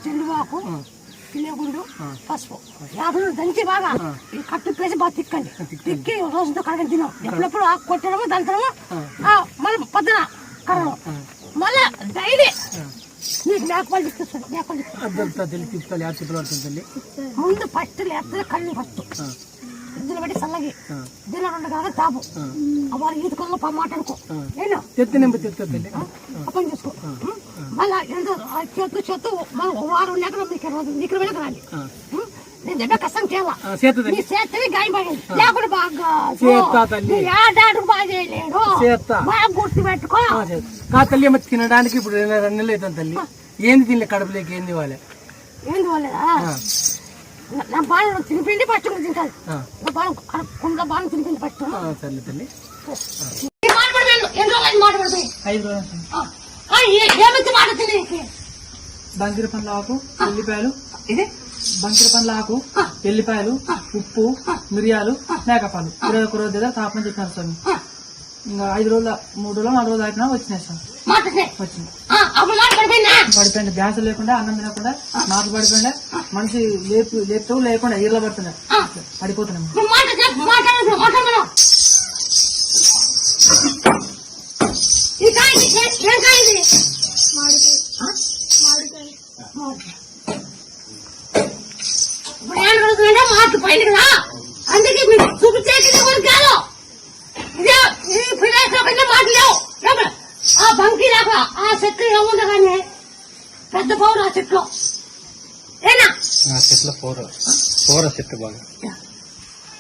చెండువాకు పిల్లగుండు పసుపు యాభై దంచి బాగా ఈ కట్టు పేసి బాగా తిక్కండి తిక్కి రోజుతో కడగని తిన్నాం ఎప్పుడెప్పుడు ఆకు కొట్టడము దంచడము మళ్ళీ పొద్దున కడగడం మళ్ళీ డైలీ నీకు మేకపాలు తీసుకొస్తాను ముందు ఫస్ట్ లేస్తే కళ్ళు ఫస్ట్ ఇద్దరు పెట్టి చల్లగి ఇద్దరు 2 గంటలు తాపు వారు ఈదుకోలో మాట్లాడుకో నేను అప్పని చేసుకో మళ్ళా ఎంతో చేతు మళ్ళీ వారం లేక నీకు వెళ్ళకరాలి నేను దెబ్బ కష్టం చేయాలి నీ చేతని గాయపడేది లేకుండా బాగా ఏడాడు బాగా చేయలేడు బాగా గుర్తు పెట్టుకో తల్లి తినడానికి ఇప్పుడు 2 నెలలు అవుతుంది తల్లి ఏంది తినలే కడుపులోకి ఏంది వాళ్ళే ఏంది వాళ్ళదా నా బాగా తినిపిండి ఫస్ట్ తింటాను నా బాగా కుండ బాగా తినిపిండి ఫస్ట్ సర్లే తల్లి మాట్లాడుతాయి 5 రోజులు ఏమైతే మాట్లాడుతుంది బంకిర పండ్ల ఆకు ఎల్లిపాయలు బంకిర పండ్ల ఆకు ఎల్లిపాయలు ఉప్పు మిరియాలు మేకపాలు 21 రోజు దగ్గర తాపనం చెప్పినారు స్వామి ఇంకా 5 రోజుల 3 రోజులు 4 రోజులు అయిపోయినా వచ్చినాయి సార్ వచ్చింది పడిపోయింది గ్యాస్ లేకుండా అన్నం తినకుండా మాటలు పడిపోయిందా మనిషి లేపుతూ లేకుండా ఈర్ల పడుతున్నాయి పడిపోతున్నాయి మాకు పైన అందుకే మీరు చూపించేది కూడా కాదు మాటలేవు ఆ బంకి దాకా ఆ చెట్లు ఏముండగానే పెద్ద పౌరు ఆ చెట్లు ఏనా చెట్ల పౌర చెట్టు బాగా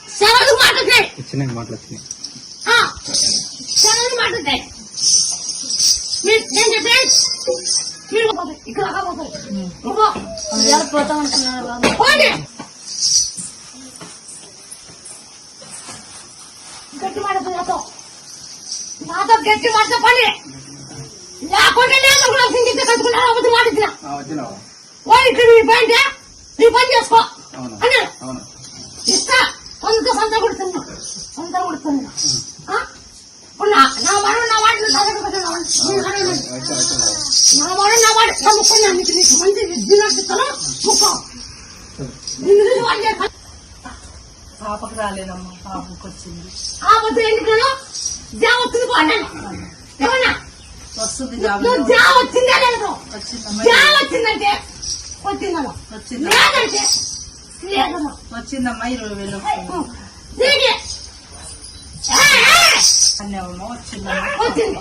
సెలవులు మాట్లాడుతాయి చిన్న మాటలు వచ్చినాయి సెలవులు మాట్లాడుతాయి నేను చెప్పే మీరు ఇక్కడ పోతా ఉంటున్నారు గట్టి మాడతాం నాతో గట్టి మాడతా పని లేకుండా నేను కట్టుకున్నా మాట్లాడినా వాడు ఇక్కడ నీ పని నీ పని చేసుకో అన్నాడు ఇస్తా సొంత కొడుతున్నా నా వాడు నా వాడిని నా వాడు నా వాడు నా ముక్కున్నా నీకు మంచి దినట్టుతాను ముక్కో పాపకు రాలేదమ్మా పాపకు వచ్చింది ఆపత్తు ఎందుకు జావత్తుని పోన్నాను ఏమన్నా వస్తుంది జావచ్చిందా లేదు జావచ్చిందంటే వచ్చిందమ్మా లేదంటే లేదమ్మా వచ్చిందమ్మా 20,000 వచ్చింది వచ్చిందమ్మా వచ్చింది